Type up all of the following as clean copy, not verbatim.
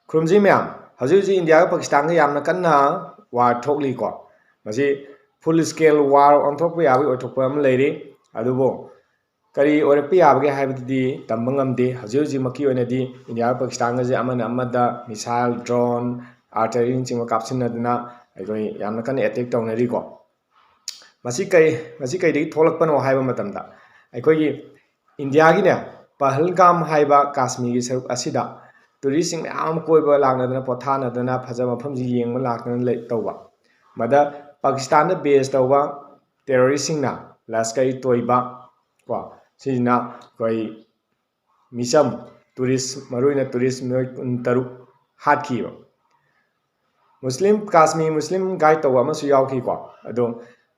ꯈꯨꯔꯨꯝꯖꯩ ꯃꯌꯥꯝ ꯍꯧꯖꯤꯛ ꯍꯧꯖꯤꯛ ꯏꯟꯗꯤꯌꯥꯒ ꯄꯥꯀꯤꯁꯇꯥꯟꯒ ꯌꯥꯝꯅ ꯀꯟꯅ ꯋꯥꯔ ꯊꯣꯛꯂꯤꯀꯣ ꯃꯁꯤ ꯐꯨꯜ ꯁ꯭ꯀꯦꯜ ꯋꯥꯔ ꯑꯣꯟꯊꯣꯛꯄ ꯌꯥꯕꯒꯤ ꯑꯣꯏꯊꯣꯛꯄ ꯑꯃ ꯂꯩꯔꯤ ꯑꯗꯨꯕꯨ ꯀꯔꯤ ꯑꯣꯏꯔꯛꯄ ꯌꯥꯕꯒꯦ ꯍꯥꯏꯕꯗꯨꯗꯤ ꯇꯝꯕ ꯉꯝꯗꯦ ꯍꯧꯖꯤꯛ ꯍꯧꯖꯤꯛꯃꯛꯀꯤ ꯑꯣꯏꯅꯗꯤ ꯏꯟꯗꯤꯌꯥꯒ ꯄꯥꯀꯤꯁꯇꯥꯟꯒꯁꯦ ꯑꯃꯅ ꯑꯃꯗ ꯃꯤꯁꯥꯏꯜ ꯗ꯭ꯔꯣꯟ ꯑꯥꯔꯇꯤꯂꯔꯤꯅꯆꯤꯡꯕ ꯀꯥꯞꯁꯤꯟꯅꯗꯨꯅ ꯑꯩꯈꯣꯏ ꯌꯥꯝꯅ ꯀꯟꯅ ꯑꯦꯇꯦꯛ ꯇꯧꯅꯔꯤꯀꯣ ꯃꯁꯤ ꯀꯩꯗꯒꯤ ꯊꯣꯛꯂꯛꯄꯅꯣ ꯍꯥꯏꯕ ꯃꯇꯝꯗ ꯑꯩꯈꯣꯏꯒꯤ ꯏꯟꯗꯤꯌꯥꯒꯤꯅꯦ ꯄꯍꯜꯒꯥꯝ ꯍꯥꯏꯕ ꯀꯥꯁꯃꯤꯔꯒꯤ ꯁꯔꯨꯛ ꯑꯁꯤꯗ ꯇꯨꯔꯤꯁꯁꯤꯡ ꯃꯌꯥꯝ ꯀꯣꯏꯕ ꯂꯥꯛꯅꯗꯅ ꯄꯣꯊꯥꯅꯗꯅ ꯐꯖꯕ ꯃꯐꯝꯁꯤ ꯌꯦꯡꯕ ꯂꯥꯛꯇꯅ ꯇꯧꯕ ꯃꯗ ꯄꯥꯀꯤꯁꯇꯥꯟꯗ ꯕꯦꯁ ꯇꯧꯕ ꯇꯦꯔꯣꯔꯤꯁꯁꯤꯡꯅ ꯂꯁꯀꯔ ꯇꯣꯏꯕ ꯀꯣ ꯁꯤꯁꯤꯅ ꯑꯩꯈꯣꯏ ꯃꯤꯆꯝ ꯇꯨꯔꯤꯁ ꯃꯔꯨꯑꯣꯏꯅ ꯇꯨꯔꯤꯁ ꯃꯤꯑꯣꯏ 16 ꯍꯥꯠꯈꯤꯕ ꯃꯨꯁꯂꯤꯝ ꯀꯥꯁꯃꯤꯔ ꯃꯨꯁꯂꯤꯝ ꯒꯥꯏꯗ ꯇꯧꯕ ꯑꯃꯁꯨ ꯌꯥꯎꯈꯤꯀꯣ ꯑꯗꯣ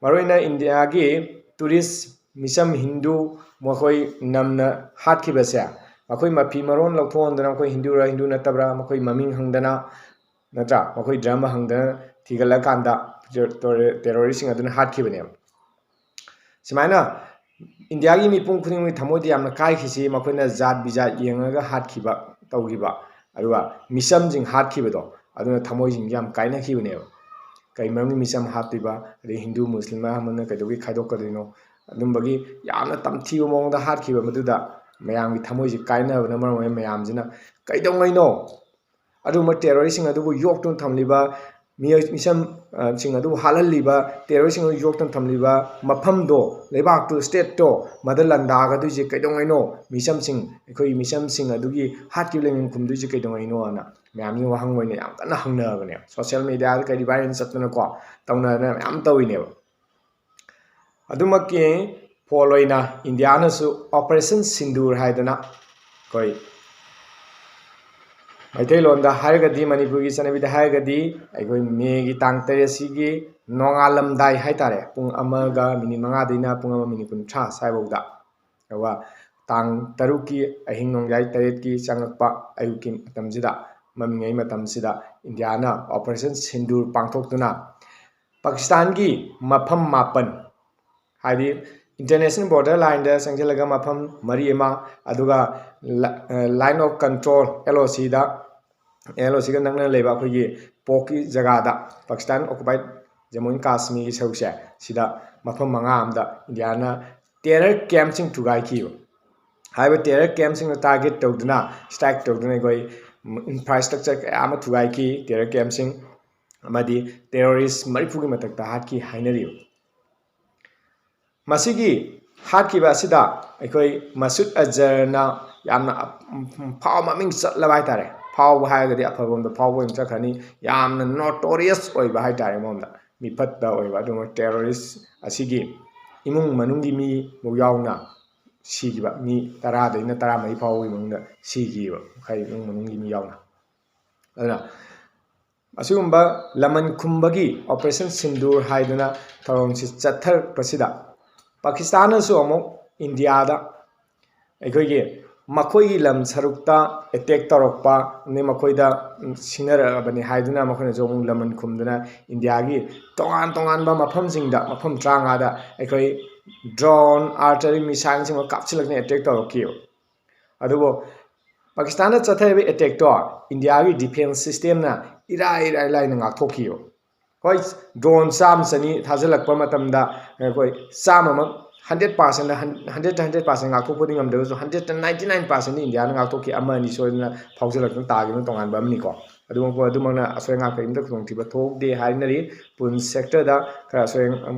ꯃꯔꯨꯑꯣꯏꯅ ꯏꯟꯗꯤꯌꯥꯒꯤ ꯇꯨꯔꯤꯁ ꯃꯤꯆꯝ ꯍꯤꯟꯗꯨ ꯃꯈꯣꯏ ꯅꯝꯅ ꯍꯥꯠꯈꯤꯕꯁꯦ ꯃꯈꯣꯏ ꯃꯐꯤ ꯃꯔꯣꯟ ꯂꯧꯊꯣꯛꯍꯟꯗꯅ ꯃꯈꯣꯏ ꯍꯤꯟꯗꯨꯔ ꯍꯤꯟꯗꯨ ꯅꯠꯇꯕ꯭ꯔꯥ ꯃꯈꯣꯏ ꯃꯃꯤꯡ ꯍꯪꯗꯅ ꯅꯠꯇ꯭ꯔꯥ ꯃꯈꯣꯏ ꯙꯔꯃ ꯍꯪꯗꯅ ꯊꯤꯒꯠꯂꯀꯥꯟꯗ ꯇꯦꯔꯣꯔꯤꯁꯁꯤꯡ ꯑꯗꯨꯅ ꯍꯥꯠꯈꯤꯕꯅꯦꯕ ꯁꯨꯃꯥꯏꯅ ꯏꯟꯗꯤꯌꯥꯒꯤ ꯃꯤꯄꯨꯝ ꯈꯨꯗꯤꯡꯃꯛꯀꯤ ꯊꯃꯣꯏꯗ ꯌꯥꯝꯅ ꯀꯥꯏꯈꯤꯁꯤ ꯃꯈꯣꯏꯅ ꯖꯥꯠ ꯕꯤꯖꯥꯠ ꯌꯦꯡꯉꯒ ꯍꯥꯠꯈꯤꯕ ꯇꯧꯈꯤꯕ ꯑꯗꯨꯒ ꯃꯤꯆꯝꯁꯤꯡ ꯍꯥꯠꯈꯤꯕꯗꯣ ꯑꯗꯨꯅ ꯊꯃꯣꯏꯁꯤꯡꯁꯤ ꯌꯥꯝ ꯀꯥꯏꯅꯈꯤꯕꯅꯦꯕ ꯀꯩ ꯃꯔꯝꯒꯤ ꯃꯤꯆꯝ ꯍꯥꯠꯇꯣꯏꯕ ꯑꯗꯩ ꯍꯤꯟꯗꯨ ꯃꯨꯁꯂꯤꯝ ꯑꯃꯅ ꯀꯩꯗꯧꯕꯒꯤ ꯈꯥꯏꯗꯣꯛꯀꯗꯣꯏꯅꯣ ꯑꯗꯨꯝꯕꯒꯤ ꯌꯥꯝꯅ ꯇꯝꯊꯤꯕ ꯃꯑꯣꯡꯗ ꯍꯥꯠꯈꯤꯕ ꯃꯗꯨꯗ ꯃꯌꯥꯝꯒꯤ ꯊꯃꯣꯏꯁꯤ ꯀꯥꯏꯅꯕꯅ ꯃꯔꯝ ꯑꯣꯏꯔꯒ ꯃꯌꯥꯝꯁꯤꯅ ꯀꯩꯗꯧꯉꯩꯅꯣ ꯑꯗꯨꯒꯨꯝꯕ ꯇꯦꯔꯣꯔꯤꯁꯁꯤꯡ ꯑꯗꯨꯕꯨ ꯌꯣꯛꯇꯨꯅ ꯊꯝꯂꯤꯕ ꯃꯤꯆꯝꯁꯤꯡ ꯑꯗꯨꯕꯨ ꯍꯥꯠꯍꯜꯂꯤꯕ ꯇꯦꯔꯣꯔꯤꯁꯁꯤꯡ ꯑꯗꯨ ꯌꯣꯛꯇꯨꯅ ꯊꯝꯂꯤꯕ ꯃꯐꯝꯗꯣ ꯂꯩꯕꯥꯛꯇꯣ ꯁ꯭ꯇꯦꯠꯇꯣ ꯃꯗ ꯂꯥꯟꯗꯥꯒꯗꯣꯏꯁꯦ ꯀꯩꯗꯧꯉꯩꯅꯣ ꯃꯤꯆꯝꯁꯤꯡ ꯑꯩꯈꯣꯏꯒꯤ ꯃꯤꯆꯝꯁꯤꯡ ꯑꯗꯨꯒꯤ ꯍꯥꯠꯈꯤꯕ ꯂꯩꯃꯟ ꯈꯨꯝꯗꯣꯏꯁꯦ ꯀꯩꯗꯧꯉꯩꯅꯣꯅ ꯃꯌꯥꯝꯒꯤ ꯋꯥꯍꯪ ꯑꯣꯏꯅ ꯌꯥꯝ ꯀꯟꯅ ꯍꯪꯅꯕꯅꯦꯕ ꯁꯣꯁꯤꯌꯦꯜ ꯃꯦꯗꯤꯌꯥꯗ ꯀꯔꯤ ꯚꯥꯏꯔꯦꯜ ꯆꯠꯇꯅꯀꯣ ꯇꯧꯅꯗꯅ ꯃꯌꯥꯝ ꯇꯧꯔꯤꯅꯦꯕ ꯑꯗꯨꯃꯛꯀꯤ ꯐꯣꯜ ꯑꯣꯏꯅ ꯏꯟꯗꯤꯌꯥꯅꯁꯨ ꯑꯣꯄꯔꯦꯁꯟ ꯁꯤꯟꯗꯨꯔ ꯍꯥꯏꯗꯅ ꯑꯩꯈꯣꯏ ꯃꯩꯇꯩꯂꯣꯟꯗ ꯍꯥꯏꯔꯒꯗꯤ ꯃꯅꯤꯄꯨꯔꯒꯤ ꯆꯠꯅꯕꯤꯗ ꯍꯥꯏꯔꯒꯗꯤ ꯑꯩꯈꯣꯏ ꯃꯦꯒꯤ ꯇꯥꯡ 8ꯁꯤꯒꯤ ꯅꯣꯡꯉꯥꯜꯂꯝꯗꯥꯏ ꯍꯥꯏꯇꯥꯔꯦ ꯄꯨꯡ 1:05 ꯄꯨꯡ 1:30 ꯁ꯭ꯋꯥꯏꯐꯥꯎꯗ ꯑꯗꯨꯒ ꯇꯥꯡ 6ꯀꯤ ꯑꯍꯤꯡ ꯅꯣꯡꯌꯥꯏ 8ꯀꯤ ꯆꯪꯉꯛꯄ ꯑꯌꯨꯛꯀꯤ ꯃꯇꯝꯁꯤꯗ ꯃꯃꯤꯡꯉꯩ ꯃꯇꯝꯁꯤꯗ ꯏꯟꯗꯤꯌꯥꯅ ꯑꯣꯄꯔꯦꯁꯟ ꯁꯤꯟꯗꯨꯔ ꯄꯥꯡꯊꯣꯛꯇꯨꯅ ꯄꯥꯀꯤꯁꯇꯥꯟꯒꯤ ꯃꯐꯝ 7 ꯍꯥꯏꯗꯤ ꯏꯟꯇꯔꯅꯦꯁꯅꯦꯜ ꯕꯣꯔꯗꯔ ꯂꯥꯏꯟꯗ ꯆꯪꯁꯤꯜꯂꯒ ꯃꯐꯝ 3 ꯑꯃ ꯑꯗꯨꯒ ꯂꯥꯏꯟ ꯑꯣꯐ ꯀꯟꯇ꯭ꯔꯣꯜ LOCꯒ ꯅꯛꯅꯅ ꯂꯩꯕ ꯑꯩꯈꯣꯏꯒꯤ ꯄꯣꯛꯀꯤ ꯖꯒꯥꯗ ꯄꯥꯀꯤꯁꯇꯥꯟ ꯑꯣꯀꯨꯄꯥꯏꯠ ꯖꯃꯨ ꯑꯦꯟ ꯀꯥꯁꯃꯤꯔꯒꯤ ꯁꯔꯨꯛꯁꯦ ꯁꯤꯗ ꯃꯐꯝ 5 ꯑꯃꯗ ꯏꯟꯗꯤꯌꯥꯅ ꯇꯦꯔꯔ ꯀꯦꯝꯞꯁꯤꯡ ꯊꯨꯒꯥꯏꯈꯤꯕ ꯍꯥꯏꯔꯤꯕ ꯇꯦꯔꯔ ꯀꯦꯝꯞꯁꯤꯡꯅ ꯇꯥꯔꯒꯦꯠ ꯇꯧꯗꯨꯅ ꯁ꯭ꯇ꯭ꯔꯥꯏꯛ ꯇꯧꯗꯨꯅ ꯑꯩꯈꯣꯏ ꯏꯟꯐ꯭ꯔꯥꯁ꯭ꯇ꯭ꯔꯛꯆꯔ ꯀꯌꯥ ꯑꯃ ꯊꯨꯒꯥꯏꯈꯤ ꯇꯦꯔꯔ ꯀꯦꯝꯞꯁꯤꯡ ꯑꯃꯗꯤ ꯇꯦꯔꯣꯔꯤꯁ 40ꯒꯤ ꯃꯊꯛꯇ ꯍꯥꯠꯈꯤ ꯍꯥꯏꯅꯔꯤꯕ ꯃꯁꯤꯒꯤ ꯍꯥꯠꯈꯤꯕ ꯑꯁꯤꯗ ꯑꯩꯈꯣꯏ ꯃꯁꯨꯗ ꯑꯖꯔꯅ ꯌꯥꯝꯅ ꯃꯃꯤꯡ ꯆꯠꯂꯕ ꯍꯥꯏꯇꯥꯔꯦ ꯐꯥꯎꯕ ꯍꯥꯏꯔꯒꯗꯤ ꯑꯐꯕꯔꯣꯝꯗ ꯐꯥꯎꯕ ꯑꯣꯏꯅ ꯆꯠꯈ꯭ꯔꯅꯤ ꯌꯥꯝꯅ ꯅꯣꯇꯣꯔꯤꯌꯁ ꯑꯣꯏꯕ ꯍꯥꯏꯇꯥꯔꯦ ꯃꯉꯣꯟꯗ ꯃꯤꯐꯠꯇ ꯑꯣꯏꯕ ꯑꯗꯨꯒꯨꯝꯕ ꯇꯦꯔꯣꯔꯤꯁ ꯑꯁꯤꯒꯤ ꯏꯃꯨꯡ ꯃꯅꯨꯡꯒꯤ ꯃꯤꯃꯨꯛ ꯌꯥꯎꯅ ꯁꯤꯈꯤꯕ ꯃꯤ 10ꯗꯩꯅ 14 ꯐꯥꯎꯕꯒꯤ ꯃꯅꯨꯡꯗ ꯁꯤꯈꯤꯕ ꯃꯈꯩ ꯏꯃꯨꯡ ꯃꯅꯨꯡꯒꯤ ꯃꯤ ꯌꯥꯎꯅ ꯑꯗꯨꯅ ꯑꯁꯤꯒꯨꯝꯕ ꯂꯃꯟ ꯈꯨꯝꯕꯒꯤ ꯑꯣꯄꯔꯦꯁꯟ ꯁꯤꯟꯗꯨꯔ ꯍꯥꯏꯗꯅ ꯊꯧꯔꯝꯁꯤ ꯆꯠꯊꯔꯛꯄꯁꯤꯗ ꯄꯥꯀꯤꯁꯇꯥꯟꯅꯁꯨ ꯑꯃꯨꯛ ꯏꯟꯗꯤꯌꯥꯗ ꯑꯩꯈꯣꯏꯒꯤ ꯃꯈꯣꯏꯒꯤ ꯂꯝ ꯁꯔꯨꯛꯇ ꯑꯦꯇꯦꯛ ꯇꯧꯔꯛꯄ ꯑꯗꯩ ꯃꯈꯣꯏꯗ ꯁꯤꯡꯅꯔꯛꯑꯕꯅꯤ ꯍꯥꯏꯗꯨꯅ ꯃꯈꯣꯏꯅꯁꯨ ꯑꯃꯨꯛ ꯂꯃꯟ ꯈꯨꯝꯗꯨꯅ ꯏꯟꯗꯤꯌꯥꯒꯤ ꯇꯣꯉꯥꯟ ꯇꯣꯉꯥꯟꯕ ꯃꯐꯝꯁꯤꯡꯗ ꯃꯐꯝ 35ꯗ ꯑꯩꯈꯣꯏ ꯗ꯭ꯔꯣꯟ ꯑꯥꯔꯇꯤꯂꯔꯤ ꯃꯤꯁꯥꯏꯜꯁꯤꯡ ꯑꯦꯇꯦꯛ ꯇꯧꯔꯛꯈꯤꯕ ꯑꯗꯨꯕꯨ ꯄꯥꯀꯤꯁꯇꯥꯟꯗ ꯆꯠꯊꯔꯤꯕ ꯑꯦꯇꯦꯛꯇꯣ ꯏꯟꯗꯤꯌꯥꯒꯤ ꯗꯤꯐꯦꯟꯁ ꯁꯤꯁꯇꯦꯝꯅ ꯏꯔꯥꯏ ꯂꯥꯏꯅ ꯉꯥꯛꯊꯣꯛꯈꯤꯕ ꯍꯣꯏ ꯗ꯭ꯔꯣꯟ 100 ꯊꯥꯖꯤꯜꯂꯛꯄ ꯃꯇꯝꯗ ꯑꯩꯈꯣꯏ 100ꯃꯛ 100% ꯉꯥꯛꯊꯣꯛꯄꯗꯤ ꯉꯝꯗ꯭ꯔꯒꯁꯨ 99% ꯏꯟꯗꯤꯌꯥꯅ ꯉꯥꯛꯊꯣꯛꯈꯤ ꯑꯃ ꯑꯅꯤ ꯁꯣꯏꯗꯅ ꯐꯥꯎꯖꯤꯜꯂꯛꯇꯨꯅ ꯇꯥꯈꯤꯕꯅ ꯇꯣꯉꯥꯟꯕ ꯑꯃꯅꯤꯀꯣ ꯑꯗꯨꯃꯛꯅ ꯑꯁꯣꯏ ꯑꯉꯥꯝ ꯀꯔꯤꯝꯇ ꯈꯨꯗꯣꯡꯊꯤꯕ ꯊꯣꯛꯇꯦ ꯍꯥꯏꯅꯔꯤ ꯄꯨꯟꯆ ꯁꯦꯛꯇꯔꯗ ꯈꯔ ꯑꯁꯣꯏ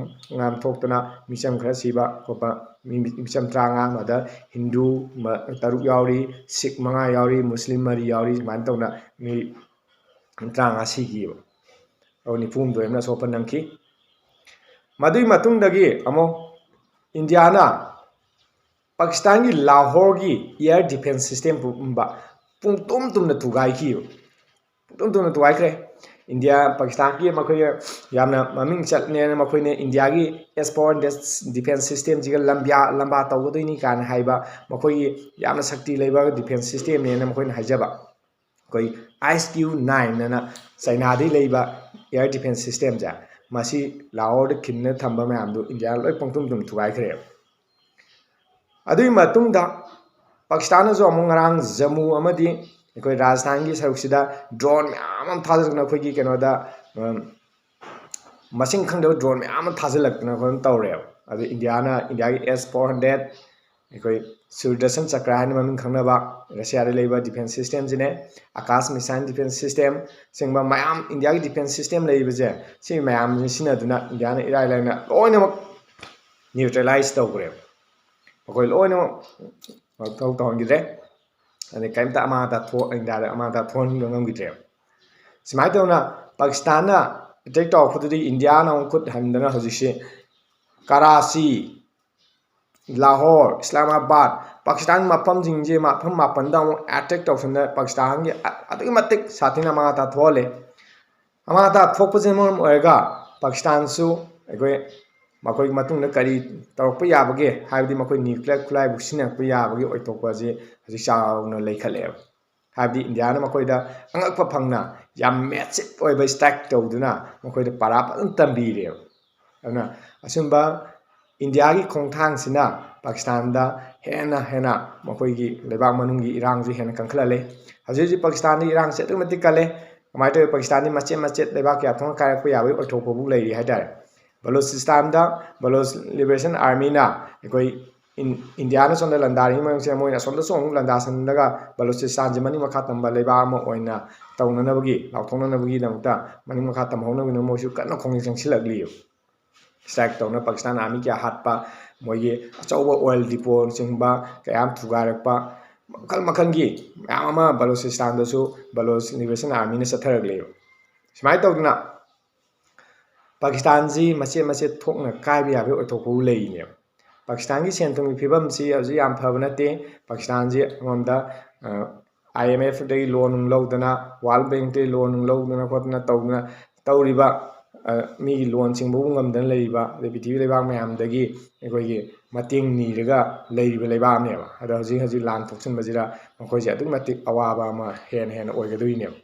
ꯑꯉꯥꯝ ꯊꯣꯛꯇꯅ ꯃꯤꯆꯝ ꯈꯔ ꯁꯤꯕ ꯈꯣꯠꯄ ꯃꯤꯆꯝ 35 ꯑꯗ ꯍꯤꯟꯗꯨ 6 ꯌꯥꯎꯔꯤ ꯁꯤꯈ 5 ꯌꯥꯎꯔꯤ ꯃꯨꯁꯂꯤꯝ 3 ꯌꯥꯎꯔꯤ ꯁꯨꯃꯥꯏꯅ ꯇꯧꯅ ꯃꯤ 35 ꯁꯤꯈꯤꯕ 90 ꯑꯃꯅ ꯑꯁꯣꯛꯄ ꯅꯪꯈꯤ ꯃꯗꯨꯒꯤ ꯃꯇꯨꯡꯗꯒꯤ ꯑꯃꯨꯛ ꯏꯟꯗꯤꯌꯥꯅ ꯄꯥꯀꯤꯁꯇꯥꯟꯒꯤ ꯂꯥꯍꯣꯔꯒꯤ ꯏꯌꯔ ꯗꯤꯐꯦꯟꯁ ꯁꯤꯁꯇꯦꯝ ꯄꯨꯝꯕ ꯄꯨꯡꯇꯨꯝ ꯊꯨꯒꯥꯏꯈ꯭ꯔꯦ ꯏꯟꯗꯤꯌꯥ ꯄꯥꯀꯤꯁꯇꯥꯟꯒꯤ ꯃꯈꯣꯏꯒ ꯌꯥꯝꯅ ꯃꯃꯤꯡ ꯆꯠꯂꯦꯅ ꯃꯈꯣꯏꯅ ꯏꯟꯗꯤꯌꯥꯒꯤ ꯑꯦꯁꯄꯣꯔꯠ ꯗꯤꯐꯦꯟꯁ ꯁꯤꯁꯇꯦꯝꯁꯤꯒ ꯂꯝꯕꯥ ꯇꯧꯒꯗꯣꯏꯅꯤ ꯀꯥꯏꯅ ꯍꯥꯏꯕ ꯃꯈꯣꯏꯒꯤ ꯌꯥꯝꯅ ꯁꯛꯇꯤ ꯂꯩꯕ ꯗꯤꯐꯦꯟꯁ ꯁꯤꯁꯇꯦꯝꯅꯦꯅ ꯃꯈꯣꯏꯅ ꯍꯥꯏꯖꯕ ꯑꯩꯈꯣꯏ ISQ-9 ꯑꯅ ꯆꯩꯅꯥꯗꯒꯤ ꯂꯩꯕ ꯏꯌꯔ ꯗꯤꯐꯦꯟꯁ ꯁꯤꯁꯇꯦꯝꯁꯦ ꯃꯁꯤ ꯂꯥꯍꯣꯔꯗ ꯈꯤꯟꯅ ꯊꯝꯕ ꯃꯌꯥꯝꯗꯨ ꯏꯟꯗꯤꯌꯥ ꯂꯣꯏ ꯄꯨꯡꯇꯨꯝ ꯊꯨꯒꯥꯏꯈ꯭ꯔꯦꯕ ꯑꯗꯨꯒꯤ ꯃꯇꯨꯡꯗ ꯄꯥꯀꯤꯁꯇꯥꯟꯅꯁꯨ ꯑꯃꯨꯛ ꯉꯔꯥꯡ ꯖꯃꯨ ꯑꯃꯗꯤ ꯑꯩꯈꯣꯏ ꯔꯥꯖꯁꯊꯥꯟꯒꯤ ꯁꯔꯨꯛꯁꯤꯗ ꯗ꯭ꯔꯣꯟ ꯃꯌꯥꯝ ꯑꯃ ꯊꯥꯖꯤꯜꯂꯛꯇꯅ ꯑꯩꯈꯣꯏꯒꯤ ꯀꯩꯅꯣꯗ ꯃꯁꯤꯡ ꯈꯪꯗꯕ ꯗ꯭ꯔꯣꯟ ꯃꯌꯥꯝ ꯑꯃ ꯊꯥꯖꯤꯜꯂꯛꯇꯅ ꯑꯩꯈꯣꯏꯅ ꯇꯧꯔꯦꯕ ꯑꯗꯨ ꯏꯟꯗꯤꯌꯥꯒꯤ S-400 ꯑꯩꯈꯣꯏ ꯁꯨꯔꯗꯔꯁꯟ ꯆꯀ꯭ꯔ ꯍꯥꯏꯅ ꯃꯃꯤꯡ ꯈꯪꯅꯕ ꯔꯁꯤꯌꯥꯗ ꯂꯩꯕ defence ꯁꯤꯁꯇꯦꯝꯁꯤꯅꯦ Akash missile defence system ꯁꯤꯒꯨꯝꯕ ꯃꯌꯥꯝ ꯏꯟꯗꯤꯌꯥꯒꯤ ꯗꯤꯐꯦꯟꯁ ꯁꯤꯁꯇꯦꯝ ꯂꯩꯔꯤꯕꯁꯦ ꯁꯤ ꯃꯌꯥꯝꯁꯤ ꯁꯤꯖꯤꯟꯅꯗꯨꯅ ꯏꯟꯗꯤꯌꯥꯅ ꯏꯔꯥꯏ ꯂꯥꯏꯅ ꯂꯣꯏꯅꯃꯛ ꯅ꯭ꯌꯨꯇ꯭ꯔꯦꯂꯥꯏꯁ ꯇꯧꯈ꯭ꯔꯦꯕ ꯑꯩꯈꯣꯏ ꯂꯣꯏꯅꯃꯛ ꯇꯧꯍꯟꯈꯤꯗ꯭ꯔꯦ ꯑꯗꯩ ꯀꯔꯤꯝꯇ ꯏꯟꯗꯤꯌꯥꯗ ꯑꯃꯥꯡ ꯑꯇꯥ ꯊꯣꯛꯍꯟꯕ ꯉꯝꯈꯤꯗ꯭ꯔꯦꯕ ꯁꯨꯃꯥꯏꯅ ꯇꯧꯅ ꯄꯥꯀꯤꯁꯇꯥꯟꯅ ꯑꯦꯇꯦꯛ ꯇꯧꯔꯛꯄꯗꯨꯗꯤ ꯏꯟꯗꯤꯌꯥꯅ ꯑꯃꯨꯛ ꯈꯨꯠ ꯍꯟꯗꯅ ꯍꯧꯖꯤꯛꯁꯤ ꯀꯔꯥꯆꯤ ꯂꯥꯍꯣꯔ ꯏꯁꯂꯥꯃꯥꯕꯥꯗ ꯄꯥꯀꯤꯁꯇꯥꯟ ꯃꯐꯝꯁꯤꯡꯁꯦ ꯃꯐꯝ 8ꯗ ꯑꯃꯨꯛ ꯑꯦꯇꯦꯛ ꯇꯧꯁꯟꯅ ꯄꯥꯀꯤꯁꯇꯥꯟꯒꯤ ꯑꯗꯨꯛꯀꯤ ꯃꯇꯤꯛ ꯁꯥꯊꯤꯅ ꯑꯃꯥꯡ ꯑꯇꯥ ꯊꯣꯛꯍꯜꯂꯦ ꯑꯃꯥꯡ ꯑꯇꯥ ꯊꯣꯛꯄꯁꯤꯅ ꯃꯔꯝ ꯑꯣꯏꯔꯒ ꯄꯥꯀꯤꯁꯇꯥꯟꯁꯨ ꯃꯈꯣꯏꯒꯤ ꯃꯇꯨꯡꯗ ꯀꯔꯤ ꯇꯧꯔꯛꯄ ꯌꯥꯕꯒꯦ ꯍꯥꯏꯕꯗꯤ ꯃꯈꯣꯏ ꯅ꯭ꯌꯨꯀ꯭ꯂꯤꯌꯔ ꯈꯨꯠꯂꯥꯏꯕꯨ ꯁꯤꯖꯤꯟꯅꯔꯛꯄ ꯌꯥꯕꯒꯤ ꯑꯣꯏꯊꯣꯛꯄ ꯑꯁꯤ ꯍꯧꯖꯤꯛ ꯆꯥꯎꯅ ꯂꯩꯈꯠꯂꯛꯑꯦꯕ ꯍꯥꯏꯕꯗꯤ ꯏꯟꯗꯤꯌꯥꯅ ꯃꯈꯣꯏꯗ ꯑꯉꯛꯄ ꯐꯪꯅ ꯌꯥꯝ ꯃꯦꯠꯁꯤꯞ ꯑꯣꯏꯕ ꯁ꯭ꯇ꯭ꯔꯥꯏꯛ ꯇꯧꯗꯨꯅ ꯃꯈꯣꯏꯗ ꯄꯥꯔꯥ ꯐꯖꯅ ꯇꯝꯕꯤꯔꯦꯕ ꯑꯗꯨꯅ ꯑꯁꯨꯝꯕ ꯏꯟꯗꯤꯌꯥꯒꯤ ꯈꯣꯡꯊꯥꯡꯁꯤꯅ ꯄꯥꯀꯤꯁꯇꯥꯟꯗ ꯍꯦꯟꯅ ꯃꯈꯣꯏꯒꯤ ꯂꯩꯕꯥꯛ ꯃꯅꯨꯡꯒꯤ ꯏꯔꯥꯡꯁꯨ ꯍꯦꯟꯅ ꯀꯟꯈꯠꯍꯜꯂꯦ ꯍꯧꯖꯤꯛ ꯄꯥꯀꯤꯁꯇꯥꯟꯗ ꯏꯔꯥꯡꯁꯦ ꯑꯗꯨꯛꯀꯤ ꯃꯇꯤꯛ ꯀꯜꯂꯦ ꯀꯃꯥꯏꯅ ꯇꯧꯋꯤ ꯄꯥꯀꯤꯁꯇꯥꯟꯗꯤ ꯃꯆꯦꯠ ꯂꯩꯕꯥꯛ ꯀꯌꯥ ꯊꯣꯛꯅ ꯀꯥꯏꯔꯛꯄ ꯌꯥꯕꯒꯤ ꯑꯣꯏꯊꯣꯛꯄꯕꯨ ꯂꯩꯔꯤ ꯍꯥꯏꯇꯥꯔꯦ ꯕꯂꯨꯆꯤꯁꯇꯥꯟꯗ ꯕꯂꯨꯆ ꯂꯤꯕꯔꯦꯁꯟ ꯑꯥꯔꯃꯤꯅ ꯑꯩꯈꯣꯏ ꯏꯟꯗꯤꯌꯥꯅ ꯁꯣꯝꯗ ꯂꯥꯟꯗꯥꯔꯤꯕ ꯃꯌꯥꯝꯁꯦ ꯃꯣꯏꯅ ꯑꯁꯣꯝꯗꯁꯨ ꯑꯃꯨꯛ ꯂꯥꯟꯗꯥꯁꯜꯂꯒ ꯕꯂꯨꯆꯤꯁꯇꯥꯟꯁꯦ ꯃꯅꯤꯡ ꯃꯈꯥ ꯇꯝꯕ ꯂꯩꯕꯥꯛ ꯑꯃ ꯑꯣꯏꯅ ꯇꯧꯅꯅꯕꯒꯤ ꯂꯥꯎꯊꯣꯛꯅꯅꯕꯒꯤꯗꯃꯛꯇ ꯃꯅꯤꯡ ꯃꯈꯥ ꯇꯝꯍꯧꯅꯕꯒꯤꯗꯃꯛ ꯃꯣꯏꯁꯨ ꯀꯟꯅ ꯈꯣꯡꯖꯪ ꯆꯪꯁꯤꯜꯂꯛꯂꯤꯕ ꯁ꯭ꯇ꯭ꯔꯥꯏꯛ ꯇꯧꯅ ꯄꯥꯀꯤꯁꯇꯥꯟ ꯑꯥꯔꯃꯤ ꯀꯌꯥ ꯍꯥꯠꯄ ꯃꯣꯏꯒꯤ ꯑꯆꯧꯕ ꯑꯣꯏꯜ ꯗꯤꯄꯣꯅꯆꯤꯡꯕ ꯀꯌꯥ ꯑꯃ ꯊꯨꯒꯥꯏꯔꯛꯄ ꯃꯈꯜꯒꯤ ꯃꯌꯥꯝ ꯑꯃ ꯕꯂꯨꯆꯤꯁꯇꯥꯟꯗꯁꯨ ꯕꯂꯨꯆ ꯂꯤꯕꯔꯦꯁꯟ ꯑꯥꯔꯃꯤꯅ ꯆꯠꯊꯔꯛꯂꯤꯕ ꯁꯨꯃꯥꯏꯅ ꯇꯧꯗꯅ ꯄꯥꯀꯤꯁꯇꯥꯟꯁꯤ ꯃꯆꯦꯠ ꯊꯣꯛꯅ ꯀꯥꯏꯕ ꯌꯥꯕꯒꯤ ꯑꯣꯏꯊꯣꯛꯄꯕꯨ ꯂꯩꯔꯤꯅꯦꯕ ꯄꯥꯀꯤꯁꯇꯥꯟꯒꯤ ꯁꯦꯟ ꯊꯨꯝꯒꯤ ꯐꯤꯕꯝꯁꯤ ꯍꯧꯖꯤꯛ ꯌꯥꯝ ꯐꯕ ꯅꯠꯇꯦ ꯄꯥꯀꯤꯁꯇꯥꯟꯁꯤ ꯑꯃꯔꯣꯝꯗ IMFꯗꯒꯤ ꯂꯣꯟ ꯅꯨꯡ ꯂꯧꯗꯅ ꯋꯥꯔꯜ ꯕꯦꯡꯛꯇꯒꯤ ꯂꯣꯟ ꯅꯨꯡ ꯂꯧꯗꯅ ꯈꯣꯠꯇꯅ ꯇꯧꯔꯤꯕ ꯃꯤꯒꯤ ꯂꯣꯟ ꯁꯤꯡꯕꯕꯨ ꯉꯝꯗꯅ ꯂꯩꯔꯤꯕ ꯑꯗꯩ ꯄ꯭ꯔꯤꯊꯤꯕꯤ ꯂꯩꯕꯥꯛ ꯃꯌꯥꯝꯗꯒꯤ ꯑꯩꯈꯣꯏꯒꯤ ꯃꯇꯦꯡ ꯅꯤꯔꯒ ꯂꯩꯔꯤꯕ ꯂꯩꯕꯥꯛ ꯑꯃꯅꯦꯕ ꯑꯗꯣ ꯍꯧꯖꯤꯛ ꯂꯥꯟ ꯊꯣꯛꯆꯟꯕꯁꯤꯗ ꯃꯈꯣꯏꯁꯦ ꯑꯗꯨꯛꯀꯤ ꯃꯇꯤꯛ ꯑꯋꯥꯕ ꯑꯃ ꯍꯦꯟꯅ ꯑꯣꯏꯒꯗꯣꯏꯅꯦꯕ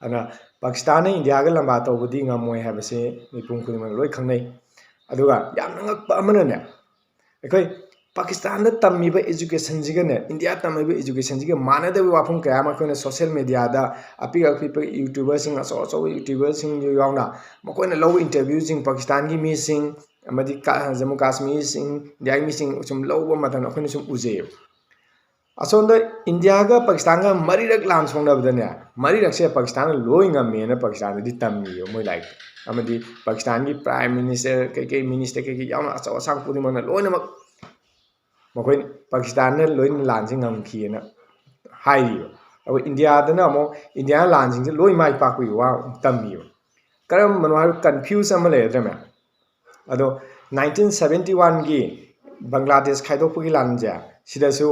ꯑꯗꯨꯅ ꯄꯥꯀꯤꯁꯇꯥꯟꯅ ꯏꯟꯗꯤꯌꯥꯒ ꯂꯝꯕꯥ ꯇꯧꯕꯗꯤ ꯉꯝꯃꯣꯏ ꯍꯥꯏꯕꯁꯤ ꯃꯤꯄꯨꯝ ꯈꯨꯗꯤꯡꯃꯛ ꯂꯣꯏ ꯈꯪꯅꯩ ꯑꯗꯨꯒ ꯌꯥꯝꯅ ꯉꯛꯄ ꯑꯃꯅꯅꯦ ꯑꯩꯈꯣꯏ ꯄꯥꯀꯤꯁꯇꯥꯟꯗ ꯇꯝꯃꯤꯕ ꯏꯖꯨꯀꯦꯁꯟꯁꯤꯒꯅꯦ ꯏꯟꯗꯤꯌꯥ ꯇꯝꯃꯤꯕ ꯏꯖꯨꯀꯦꯁꯟꯁꯤꯒ ꯃꯥꯟꯅꯗꯕ ꯋꯥꯐꯝ ꯀꯌꯥ ꯑꯃ ꯑꯩꯈꯣꯏꯅ ꯁꯣꯁꯤꯌꯦꯜ ꯃꯦꯗꯤꯌꯥꯗ ꯑꯄꯤꯛꯄ ꯌꯨꯇ꯭ꯌꯨꯕꯔꯁꯤꯡ ꯑꯆꯧꯕ ꯌꯨꯇ꯭ꯌꯨꯕꯔꯁꯤꯡꯁꯨ ꯌꯥꯎꯅ ꯃꯈꯣꯏꯅ ꯂꯧꯕ ꯏꯟꯇꯔꯚ꯭ꯌꯨꯁꯤꯡ ꯄꯥꯀꯤꯁꯇꯥꯟꯒꯤ ꯃꯤꯁꯤꯡ ꯑꯃꯗꯤ ꯖꯃꯨ ꯀꯥꯁꯃꯤꯔꯁꯤꯡ ꯏꯟꯗꯤꯌꯥꯒꯤ ꯃꯤꯁꯤꯡ ꯁꯨꯝ ꯂꯧꯕ ꯃꯇꯝꯗ ꯑꯩꯈꯣꯏꯅ ꯁꯨꯝ ꯎꯖꯩꯌꯦꯕ ꯑꯁꯣꯝꯗ ꯏꯟꯗꯤꯌꯥꯒ ꯄꯥꯀꯤꯁꯇꯥꯟꯒ 4ꯔꯛ ꯂꯥꯟ ꯁꯣꯛꯅꯕꯗꯅꯦ 4ꯔꯛꯁꯦ ꯄꯥꯀꯤꯁꯇꯥꯟꯅ ꯂꯣꯏ ꯉꯝꯃꯦꯅ ꯄꯥꯀꯤꯁꯇꯥꯟꯗꯗꯤ ꯇꯝꯃꯤꯌꯦꯕ ꯃꯣꯏ ꯂꯥꯏꯔꯤꯛꯇ ꯑꯃꯗꯤ ꯄꯥꯀꯤꯁꯇꯥꯟꯒꯤ ꯄ꯭ꯔꯥꯏꯝ ꯃꯤꯅꯤꯁꯇꯔ ꯃꯤꯅꯤꯁꯇꯔ ꯌꯥꯎꯅ ꯑꯆꯧ ꯑꯁꯥꯡ ꯈꯨꯗꯤꯡꯃꯛꯅ ꯂꯣꯏꯅꯃꯛ ꯃꯈꯣꯏ ꯄꯥꯀꯤꯁꯇꯥꯟꯅ ꯂꯣꯏꯅ ꯂꯥꯟꯁꯤ ꯉꯝꯈꯤꯑꯅ ꯍꯥꯏꯔꯤꯕ ꯑꯩꯈꯣꯏ ꯏꯟꯗꯤꯌꯥꯗꯅ ꯑꯃꯨꯛ ꯏꯟꯗꯤꯌꯥꯅ ꯂꯥꯟꯁꯤꯡꯁꯦ ꯂꯣꯏ ꯃꯥꯏ ꯄꯥꯛꯄꯒꯤ ꯋꯥ ꯇꯝꯃꯤꯕ ꯀꯔꯝꯕꯅꯣ ꯍꯥꯏꯕ ꯀꯟꯐ꯭ꯌꯨꯁ ꯑꯃ ꯂꯩꯔꯗ꯭ꯔꯥ ꯃꯌꯥꯝ ꯑꯗꯣ 1971ꯒꯤ ꯕꯪꯒ꯭ꯂꯥꯗꯦꯁ ꯈꯥꯏꯗꯣꯛꯄꯒꯤ ꯂꯥꯟꯁꯦ ꯁꯤꯗꯁꯨ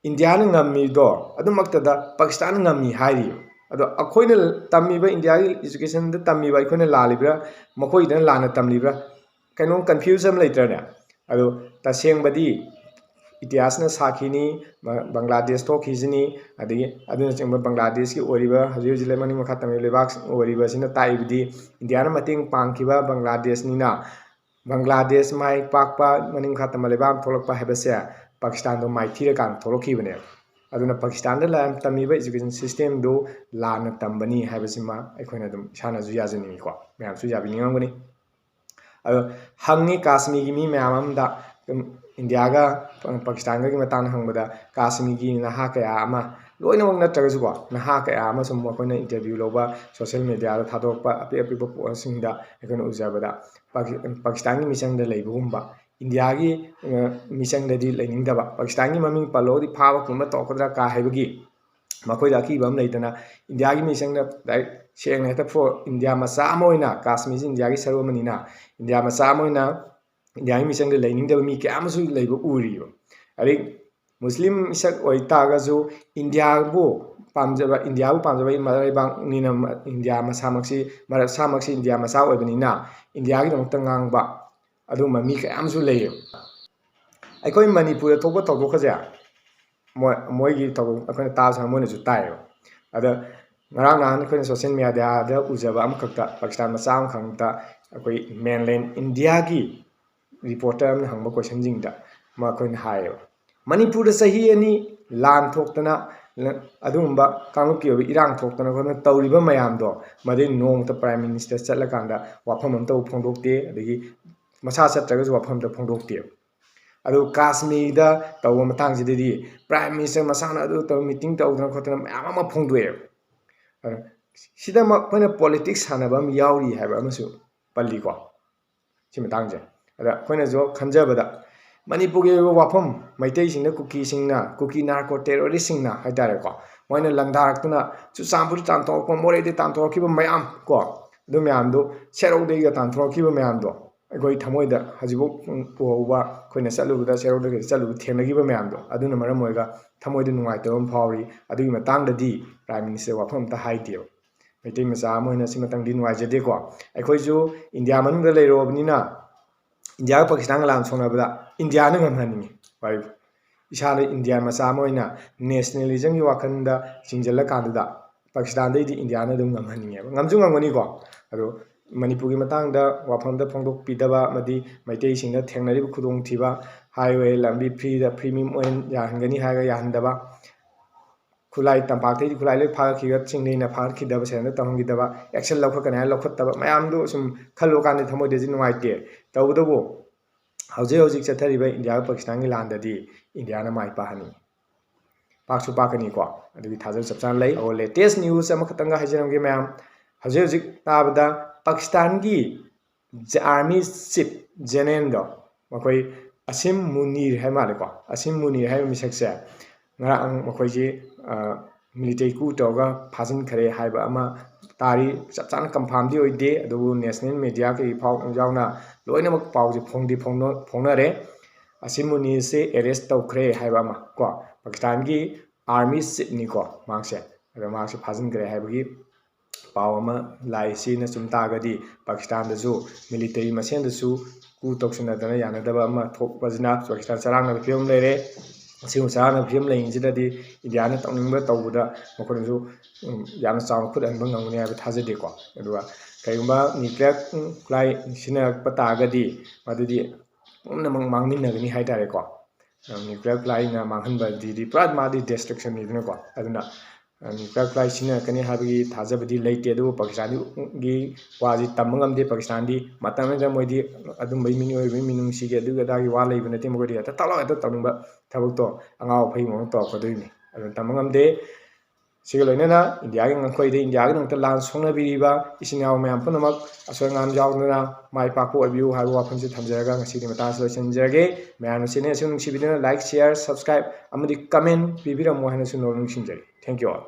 ꯏꯟꯗꯤꯌꯥꯅ ꯉꯝꯃꯤꯗꯣ ꯑꯗꯨꯃꯛꯇꯗ ꯄꯥꯀꯤꯁꯇꯥꯟꯅꯉꯝꯃꯤ ꯍꯥꯏꯔꯤꯕ ꯑꯗꯣ ꯑꯩꯈꯣꯏꯅ ꯇꯝꯃꯤꯕ ꯏꯟꯗꯤꯌꯥꯒꯤ ꯏꯖꯨꯀꯦꯁꯟꯗ ꯇꯝꯃꯤꯕ ꯑꯩꯈꯣꯏꯅ ꯂꯥꯜꯂꯤꯕ꯭ꯔꯥ ꯃꯈꯣꯏꯗꯅ ꯂꯥꯟꯅ ꯇꯝꯂꯤꯕ꯭ꯔꯥ ꯀꯩꯅꯣꯝ ꯀꯟꯐ꯭ꯌꯨꯖ ꯑꯃ ꯂꯩꯇ꯭ꯔꯅꯦ ꯑꯗꯣ ꯇꯁꯦꯡꯕꯗꯤ ꯏꯇꯤꯍꯥꯁꯅ ꯁꯥꯈꯤꯅꯤ ꯕꯪꯒ꯭ꯂꯥꯗꯦꯁ ꯊꯣꯛꯈꯤꯁꯤꯅꯤ ꯑꯗꯒꯤ ꯑꯗꯨꯅꯆꯤꯡꯕ ꯕꯪꯒ꯭ꯂꯥꯗꯦꯁꯀꯤ ꯑꯣꯏꯔꯤꯕ ꯍꯧꯖꯤꯛ ꯃꯅꯤꯡ ꯃꯈꯥ ꯇꯝꯂꯤꯕ ꯂꯩꯕꯥꯛ ꯑꯣꯏꯔꯤꯕꯁꯤꯅ ꯇꯥꯛꯏꯕꯗꯤ ꯏꯟꯗꯤꯌꯥꯅ ꯃꯇꯦꯡ ꯄꯥꯡꯈꯤꯕ ꯕꯪꯒ꯭ꯂꯥꯗꯦꯁꯅꯤꯅ ꯕꯪꯒ꯭ꯂꯥꯗꯦꯁ ꯃꯥꯏ ꯄꯥꯛꯄ ꯃꯅꯤꯡ ꯃꯈꯥ ꯇꯝꯕ ꯂꯩꯕꯥꯛ ꯑꯃ ꯊꯣꯛꯂꯛꯄ ꯍꯥꯏꯕꯁꯦ ꯄꯥꯀꯤꯁꯇꯥꯟꯗꯣ ꯃꯥꯏꯊꯤꯔꯀꯥꯟꯗ ꯊꯣꯛꯂꯛꯈꯤꯕꯅꯦꯕ ꯑꯗꯨꯅ ꯄꯥꯀꯤꯁꯇꯥꯟꯗ ꯇꯝꯃꯤꯕ ꯏꯖꯨꯀꯦꯁꯟ ꯁꯤꯁꯇꯦꯝꯗꯨ ꯂꯥꯟꯅ ꯇꯝꯕꯅꯤ ꯍꯥꯏꯕꯁꯤꯃ ꯑꯩꯈꯣꯏꯅ ꯑꯗꯨꯝ ꯏꯁꯥꯅꯁꯨ ꯌꯥꯖꯅꯤꯡꯉꯤꯀꯣ ꯃꯌꯥꯝꯁꯨ ꯌꯥꯕꯤꯅꯤꯡꯉꯝꯒꯅꯤ ꯑꯗꯣ ꯍꯪꯉꯤ ꯀꯥꯁꯃꯤꯔꯒꯤ ꯃꯤ ꯃꯌꯥꯝ ꯑꯃꯗ ꯏꯟꯗꯤꯌꯥꯒ ꯄꯥꯀꯤꯁꯇꯥꯟꯒꯒꯤ ꯃꯇꯥꯡꯗ ꯍꯪꯕꯗ ꯀꯥꯁꯃꯤꯔꯒꯤ ꯅꯍꯥ ꯀꯌా ꯑꯃ ꯂꯣꯏꯅꯃꯛ ꯅꯠꯇ꯭ꯔꯒꯁꯨꯀꯣ ꯅꯍꯥ kaya ama sum ꯑꯩꯈꯣꯏꯅ ꯏꯟꯇꯔꯚ꯭ꯌꯨ ꯂꯧꯕ ꯁꯣꯁꯤꯌꯦꯜ ꯃꯦꯗꯤꯌꯥꯗ ꯊꯥꯗꯣꯛꯄ ꯑꯄꯤꯛꯄ ꯄꯣꯁꯁꯤꯡꯗ ꯑꯩꯈꯣꯏꯅ ꯎꯖꯕꯗ ꯄꯥꯀꯤꯁꯇꯥꯟꯒꯤ ꯃꯤꯆꯪꯗ ꯂꯩꯕꯒꯨꯝꯕ ꯏꯟꯗꯤꯌꯥꯒꯤ ꯃꯤꯆꯪꯗꯗꯤ ꯂꯩꯅꯤꯡꯗꯕ ꯄꯥꯀꯤꯁꯇꯥꯟꯒꯤ ꯃꯃꯤꯡ ꯄꯜꯂꯒꯗꯤ ꯐꯥꯕ ꯄꯨꯟꯕ ꯇꯧꯔꯛꯀꯗ꯭ꯔꯥ ꯀꯥ ꯍꯥꯏꯕꯒꯤ ꯃꯈꯣꯏꯗ ꯑꯀꯤꯕ ꯑꯃ ꯂꯩꯇꯅ ꯏꯟꯗꯤꯌꯥꯒꯤ ꯃꯤꯆꯪꯗ ꯗꯥꯏꯔꯦꯛ ꯁꯦꯡꯅ ꯍꯦꯛꯇ ꯏꯟꯗꯤꯌꯥ ꯃꯆꯥ ꯑꯃ ꯑꯣꯏꯅ ꯀꯥꯁꯃꯤꯔꯁꯤ ꯏꯟꯗꯤꯌꯥꯒꯤ ꯁꯔꯨꯛ ꯑꯃꯅꯤꯅ ꯏꯟꯗꯤꯌꯥ ꯃꯆꯥ ꯑꯃ ꯑꯣꯏꯅ ꯏꯟꯗꯤꯌꯥꯒꯤ ꯃꯤꯆꯪꯗ ꯂꯩꯅꯤꯡꯗꯕ ꯃꯤ ꯀꯌా ꯑꯃꯁꯨ ꯂꯩꯕ ꯎꯔꯤꯕ ꯑꯗꯩ ꯃꯨꯁꯂꯤꯝ ꯃꯤꯁꯛ ꯑꯣꯏꯇꯥꯔꯒꯁꯨ ꯏꯟꯗꯤꯌꯥꯕꯨ ꯄꯥꯝꯖꯕ ꯃꯔꯩꯕꯥꯛꯅꯤꯅ ꯏꯟꯗꯤꯌꯥ ꯃꯁꯥꯃꯛꯁꯤ ꯏꯟꯗꯤꯌꯥ ꯃꯆꯥ ꯑꯣꯏꯕꯅꯤꯅ ꯏꯟꯗꯤꯌꯥꯒꯤꯗꯃꯛꯇ ꯉꯥꯡꯕ ꯑꯗꯨꯒꯨꯝꯕ ꯃꯤ ꯀꯌꯥ ꯑꯃꯁꯨ ꯂꯩꯌꯦꯕ ꯑꯩꯈꯣꯏ ꯃꯅꯤꯄꯨꯔꯗ ꯊꯣꯛꯄ ꯊꯧꯗꯣꯛꯀꯁꯦ ꯃꯣꯏꯒꯤ ꯊꯧꯗꯣꯛ ꯑꯩꯈꯣꯏꯅ ꯇꯥꯕꯁꯤꯅ ꯃꯣꯏꯅꯁꯨ ꯇꯥꯏꯌꯦꯕ ꯑꯗ ꯉꯔꯥꯡ ꯅꯍꯥꯟ ꯑꯩꯈꯣꯏꯅ ꯁꯣꯁꯤꯌꯦꯜ ꯃꯦꯗꯤꯌꯥꯗ ꯎꯖꯕ ꯑꯃꯈꯛꯇ ꯄꯥꯀꯤꯁꯇꯥꯟ ꯃꯆꯥ ꯑꯃꯈꯛꯇ ꯑꯩꯈꯣꯏ ꯃꯦꯟꯂꯦꯟ ꯏꯟꯗꯤꯌꯥꯒꯤ ꯔꯤꯄꯣꯔꯇꯔ ꯑꯃꯅ ꯍꯪꯕ ꯀꯣꯏꯁꯟꯁꯤꯡꯗ ꯑꯩꯈꯣꯏꯅ ꯍꯥꯏꯌꯦꯕ ꯃꯅꯤꯄꯨꯔꯗ ꯆꯍꯤ 2 ꯂꯥꯟ ꯊꯣꯛꯇꯅ ꯑꯗꯨꯒꯨꯝꯕ ꯀꯥꯡꯂꯨꯞꯀꯤ ꯑꯣꯏꯕ ꯏꯔꯥꯡ ꯊꯣꯛꯇꯅ ꯈꯣꯠꯇꯅ ꯇꯧꯔꯤꯕ ꯃꯌꯥꯝꯗꯣ ꯃꯗꯩ ꯅꯣꯡꯃꯇ ꯄ꯭ꯔꯥꯏꯝ ꯃꯤꯅꯤꯁꯇꯔ ꯆꯠꯂꯀꯥꯟꯗ ꯋꯥꯐꯝ ꯑꯃꯇ ꯐꯣꯡꯗꯣꯛꯇꯦ ꯑꯗꯒꯤ ꯃꯁꯥ ꯆꯠꯇ꯭ꯔꯒꯁꯨ ꯋꯥꯐꯝ ꯑꯃꯇ ꯐꯣꯡꯗꯣꯛꯇꯦꯕ ꯑꯗꯨ ꯀꯥꯁꯃꯤꯔꯗ ꯇꯧꯕ ꯃꯇꯥꯡꯁꯤꯗꯗꯤ ꯄ꯭ꯔꯥꯏꯝ ꯃꯤꯅꯤꯁꯇꯔ ꯃꯁꯥꯅ ꯑꯗꯨ ꯇꯧ ꯃꯤꯇꯤꯡ ꯇꯧꯗꯅ ꯈꯣꯠꯇꯅ ꯃꯌꯥꯝ ꯑꯃ ꯐꯣꯡꯗꯣꯛꯑꯦꯕ ꯁꯤꯗꯃꯛ ꯑꯩꯈꯣꯏꯅ ꯄꯣꯂꯤꯇꯤꯛꯁ ꯁꯥꯟꯅꯕ ꯑꯃ ꯌꯥꯎꯔꯤ ꯍꯥꯏꯕ ꯑꯃꯁꯨ ꯄꯜꯂꯤꯀꯣ ꯁꯤ ꯃꯇꯥꯡꯁꯦ ꯑꯗ ꯑꯩꯈꯣꯏꯅꯁꯨ ꯈꯟꯖꯕꯗ ꯃꯅꯤꯄꯨꯔꯒꯤ ꯑꯣꯏꯕ ꯋꯥꯐꯝ ꯃꯩꯇꯩꯁꯤꯡꯅ ꯀꯨꯀꯤ ꯅꯥꯔꯀꯣ ꯇꯦꯔꯣꯔꯤꯁꯁꯤꯡꯅ ꯍꯥꯏꯇꯥꯔꯦꯀꯣ ꯃꯣꯏꯅ ꯂꯪꯗꯥꯔꯛꯇꯨꯅ ꯆꯨꯔꯆꯥꯟꯄꯨꯔꯗ ꯇꯥꯟꯊꯣꯔꯛꯄ ꯃꯣꯔꯦꯗꯒꯤ ꯇꯥꯟꯊꯣꯔꯛꯈꯤꯕ ꯃꯌꯥꯝ ꯀꯣ ꯑꯗꯨ ꯃꯌꯥꯝꯗꯣ ꯁꯦꯔꯧꯗꯒꯤꯒ ꯇꯥꯟꯊꯣꯔꯛꯈꯤꯕ ꯃꯌꯥꯝꯗꯣ ꯑꯩꯈꯣꯏ ꯊꯃꯣꯏꯗ ꯍꯧꯖꯤꯛꯐꯥꯎ ꯄꯨꯍꯧꯕ ꯑꯩꯈꯣꯏꯅ ꯆꯠꯂꯨꯕꯗ ꯁꯦꯔꯧꯗꯒꯤ ꯆꯠꯂꯨꯕ ꯊꯦꯡꯅꯈꯤꯕ ꯃꯌꯥꯝꯗꯣ ꯑꯗꯨꯅ ꯃꯔꯝ ꯑꯣꯏꯔꯒ ꯊꯃꯣꯏꯗ ꯅꯨꯡꯉꯥꯏꯇꯕ ꯑꯃ ꯐꯥꯎꯔꯤ ꯑꯗꯨꯒꯤ ꯃꯇꯥꯡꯗꯗꯤ ꯄ꯭ꯔꯥꯏꯝ ꯃꯤꯅꯤꯁꯇꯔ ꯋꯥꯐꯝ ꯑꯝꯇ ꯍꯥꯏꯗꯦꯕ ꯃꯩꯇꯩ ꯃꯆꯥ ꯑꯃ ꯑꯣꯏꯅ ꯁꯤꯃꯇꯪꯗꯤ ꯅꯨꯡꯉꯥꯏꯖꯗꯦꯀꯣ ꯑꯩꯈꯣꯏꯁꯨ ꯏꯟꯗꯤꯌꯥ ꯃꯅꯨꯡꯗ ꯂꯩꯔꯨꯔꯕꯅꯤꯅ ꯏꯟꯗꯤꯌꯥꯒ ꯄꯥꯀꯤꯁꯇꯥꯟꯒ ꯂꯥꯟ ꯁꯣꯛꯅꯕꯗ ꯏꯟꯗꯤꯌꯥꯅ ꯉꯝꯍꯟꯅꯤꯡꯉꯤ ꯋꯥꯔꯤꯕꯨ ꯏꯁꯥꯗ ꯏꯟꯗꯤꯌꯥ ꯃꯆꯥ ꯑꯃ ꯑꯣꯏꯅ ꯅꯦꯁꯅꯦꯂꯤꯖꯝꯒꯤ ꯋꯥꯈꯜꯗ ꯆꯤꯡꯁꯤꯜꯂꯀꯥꯟꯗꯨꯗ ꯄꯥꯀꯤꯁꯇꯥꯟꯗꯩꯗꯤ ꯏꯟꯗꯤꯌꯥꯅ ꯑꯗꯨꯝ ꯉꯝꯍꯟꯅꯤꯡꯉꯦꯕ ꯉꯝꯁꯨ ꯉꯝꯒꯅꯤꯀꯣ ꯑꯗꯣ ꯃꯅꯤꯄꯨꯔꯒꯤ ꯃꯇꯥꯡꯗ ꯋꯥꯐꯝꯗ ꯐꯣꯡꯗꯣꯛꯄꯤꯗꯕ ꯑꯃꯗꯤ ꯃꯩꯇꯩꯁꯤꯡꯗ ꯊꯦꯡꯅꯔꯤꯕ ꯈꯨꯗꯣꯡꯊꯤꯕ ꯍꯥꯏꯋꯦ ꯂꯝꯕꯤ ꯐ꯭ꯔꯤ ꯑꯣꯏꯅ ꯌꯥꯍꯟꯒꯅꯤ ꯍꯥꯏꯔꯒ ꯌꯥꯍꯟꯗꯕ ꯈꯨꯠꯂꯥꯏ ꯇꯝꯄꯥꯛꯇꯩꯗꯤ ꯈꯨꯠꯂꯥꯏ ꯂꯣꯏ ꯐꯥꯒꯠꯈꯤꯕ ꯆꯤꯡꯗꯩꯅ ꯐꯥꯒꯠꯈꯤꯗꯕ ꯁꯦꯔꯦꯟꯗꯔ ꯇꯧꯍꯟꯈꯤꯗꯕ ꯑꯦꯛꯁꯟ ꯂꯧꯈꯠꯀꯅꯤ ꯍꯥꯏꯔ ꯂꯧꯈꯠꯇꯕ ꯃꯌꯥꯝꯗꯨ ꯁꯨꯝ ꯈꯜꯂꯨꯀꯥꯟꯗ ꯊꯃꯣꯏꯗꯁꯨ ꯅꯨꯡꯉꯥꯏꯇꯦ ꯇꯧꯕꯇꯕꯨ ꯍꯧꯖꯤꯛ ꯆꯠꯊꯔꯤꯕ ꯏꯟꯗꯤꯌꯥꯒ ꯄꯥꯀꯤꯁꯇꯥꯟꯒꯤ ꯂꯥꯟꯗꯗꯤ ꯏꯟꯗꯤꯌꯥꯅ ꯃꯥꯏ ꯄꯥꯛꯍꯟꯅꯤꯡꯉꯤ ꯄꯥꯛꯁꯨ ꯄꯥꯛꯀꯅꯤꯀꯣ ꯑꯗꯨꯒꯤ ꯊꯥꯖꯕ ꯆꯞ ꯆꯥꯅ ꯂꯩ ꯑꯣ ꯂꯦꯇꯦꯁ ꯅ꯭ꯌꯨꯁ ꯑꯃꯈꯛꯇꯪꯒ ꯍꯥꯏꯖꯔꯝꯒꯦ ꯃꯌꯥꯝ ꯍꯧꯖꯤꯛ ꯇꯥꯕꯗ ꯄꯥꯀꯤꯁꯇꯥꯟꯒꯤ ꯑꯥꯔꯃꯤ ꯆꯤꯞ ꯖꯦꯅꯔꯦꯜꯗꯣ ꯃꯈꯣꯏ ꯑꯁꯤꯝ ꯃꯨꯅꯤꯔ ꯍꯥꯏ ꯃꯥꯜꯂꯦꯀꯣ ꯑꯁꯤꯝ ꯃꯨꯅꯤꯔ ꯍꯥꯏꯕ ꯃꯤꯁꯛꯁꯦ ꯉꯔꯥꯡ ꯃꯈꯣꯏꯁꯤ ꯃꯤꯂꯤꯇꯔꯤ ꯀꯨ ꯇꯧꯔꯒ ꯐꯥꯖꯤꯟꯈ꯭ꯔꯦ ꯍꯥꯏꯕ ꯑꯃ ꯇꯥꯔꯤ ꯆꯞ ꯆꯥꯅ ꯀꯟꯐꯥꯔꯝꯗꯤ ꯑꯣꯏꯗꯦ ꯑꯗꯨꯕꯨ ꯅꯦꯁꯅꯦꯜ ꯃꯦꯗꯤꯌꯥ ꯀꯩ ꯌꯥꯎꯅ ꯂꯣꯏꯅꯃꯛ ꯄꯥꯎꯁꯦ ꯐꯣꯡꯅꯔꯦ ꯑꯁꯤꯝ ꯃꯨꯅꯤꯔꯁꯦ ꯑꯦꯔꯦꯁ ꯇꯧꯈ꯭ꯔꯦ ꯍꯥꯏꯕ ꯑꯃ ꯀꯣ ꯄꯥꯀꯤꯁꯇꯥꯟꯒꯤ ꯑꯥꯔꯃꯤ ꯆꯤꯞꯅꯤꯀꯣ ꯃꯍꯥꯛꯁꯦ ꯑꯗꯣ ꯃꯍꯥꯛꯁꯦ ꯐꯥꯖꯤꯟꯈ꯭ꯔꯦ ꯍꯥꯏꯕꯒꯤ ꯄꯥꯎ ꯑꯃ ꯂꯥꯛꯏ ꯁꯤꯅ ꯆꯨꯝ ꯇꯥꯔꯒꯗꯤ ꯄꯥꯀꯤꯁꯇꯥꯟꯗꯁꯨ ꯃꯤꯂꯤꯇꯔꯤ ꯃꯁꯦꯟꯗꯁꯨ ꯀꯨ ꯇꯧꯁꯤꯟꯅꯗꯅ ꯌꯥꯅꯗꯕ ꯑꯃ ꯊꯣꯛꯄꯁꯤꯅ ꯄꯥꯀꯤꯁꯇꯥꯟ ꯆꯔꯥꯡꯅꯕ ꯐꯤꯕꯝ ꯂꯩꯔꯦ ꯑꯁꯤꯒꯨꯝꯕ ꯆꯔꯥꯡꯅꯕ ꯐꯤꯕꯝ ꯂꯩꯔꯤꯉꯩꯁꯤꯗꯗꯤ ꯏꯟꯗꯤꯌꯥꯅ ꯇꯧꯅꯤꯡꯕ ꯇꯧꯕꯗ ꯃꯈꯣꯏꯅꯁꯨ ꯌꯥꯝꯅ ꯆꯥꯎꯅ ꯈꯨꯠ ꯍꯟꯕ ꯉꯝꯒꯅꯤ ꯍꯥꯏꯕ ꯊꯥꯖꯗꯦꯀꯣ ꯑꯗꯨꯒ ꯀꯔꯤꯒꯨꯝꯕ ꯅ꯭ꯌꯨꯀ꯭ꯂꯤꯌꯔ ꯈꯨꯠꯂꯥꯏ ꯁꯤꯖꯤꯟꯅꯔꯛꯄ ꯇꯥꯔꯒꯗꯤ ꯃꯗꯨꯗꯤ ꯄꯨꯝꯅꯃꯛ ꯃꯥꯡꯃꯤꯟꯅꯒꯅꯤ ꯍꯥꯏꯇꯥꯔꯦꯀꯣ ꯅ꯭ꯌꯨꯀ꯭ꯂꯤꯌꯔ ꯈꯨꯠꯂꯥꯏꯅ ꯃꯥꯡꯍꯟꯕꯗꯤ ꯄꯨꯔꯥ ꯃꯥꯗꯤ ꯗꯦꯁꯇ꯭ꯔꯛꯁꯟꯅꯤꯗꯅꯀꯣ ꯑꯗꯨꯅ ꯅ꯭ꯌꯨꯀ꯭ꯂꯤꯌꯔ ꯈꯨꯠꯂꯥꯏ ꯁꯤꯖꯤꯟꯅꯔꯛꯀꯅꯤ ꯍꯥꯏꯕꯒꯤ ꯊꯥꯖꯕꯗꯤ ꯂꯩꯇꯦ ꯑꯗꯨꯕꯨ ꯄꯥꯀꯤꯁꯇꯥꯟꯒꯤ ꯋꯥꯁꯤ ꯇꯝꯕ ꯉꯝꯗꯦ ꯄꯥꯀꯤꯁꯇꯥꯟꯗꯤ ꯃꯇꯝ ꯑꯃꯗ ꯃꯣꯏꯗꯤ ꯑꯗꯨꯝꯕꯒꯤ ꯃꯤꯑꯣꯏꯕꯒꯤ ꯃꯤꯅꯨꯡꯁꯤꯒꯤ ꯑꯗꯨꯒꯤ ꯑꯗꯥꯒꯤ ꯋꯥ ꯂꯩꯕ ꯅꯠꯇꯦ ꯃꯈꯣꯏꯗꯤ ꯍꯦꯛꯇ ꯇꯛꯂꯥꯎ ꯍꯦꯛꯇ ꯇꯧꯅꯤꯡꯕ ꯊꯕꯛꯇꯣ ꯑꯉꯥꯎ ꯑꯐꯩ ꯃꯑꯣꯡ ꯇꯧꯔꯛꯀꯗꯣꯏꯅꯤ ꯑꯗꯨꯅ ꯇꯝꯕ ꯉꯝꯗꯦ ꯁꯤꯒ ꯂꯣꯏꯅꯅ ꯏꯟꯗꯤꯌꯥꯒꯤ ꯉꯝꯈꯩꯗ ꯏꯟꯗꯤꯌꯥꯒꯤꯗꯃꯛꯇ ꯂꯥꯟ ꯁꯣꯛꯅꯕꯤꯔꯤꯕ ꯏꯆꯤꯟ ꯏꯅꯥꯎ ꯃꯌꯥꯝ ꯄꯨꯝꯅꯃꯛ ꯑꯁꯣꯏ ꯑꯉꯥꯝ ꯌꯥꯎꯗꯅ ꯃꯥꯏ ꯄꯥꯛꯄ ꯑꯣꯏꯕꯤꯌꯨ ꯍꯥꯏꯕ ꯋꯥꯐꯝꯁꯤ ꯊꯝꯖꯔꯒ ꯉꯁꯤꯒꯤ ꯃꯇꯥꯡꯁꯤ ꯂꯣꯏꯁꯤꯟꯖꯔꯒꯦ ꯃꯌꯥꯝꯅ ꯆꯦꯅꯦꯜ ꯑꯁꯤ ꯅꯨꯡꯁꯤꯕꯤꯗꯨꯅ ꯂꯥꯏꯛ ꯁꯤꯌꯥꯔ ꯁꯕꯁꯀ꯭ꯔꯥꯏꯕ ꯑꯃꯗꯤ ꯀꯃꯦꯟ ꯄꯤꯕꯤꯔꯝꯃꯣ ꯍꯥꯏꯅꯁꯨ ꯅꯤꯡꯁꯤꯡꯖꯔꯤ ꯊꯦꯡꯛ ꯌꯨ ꯑꯣꯜ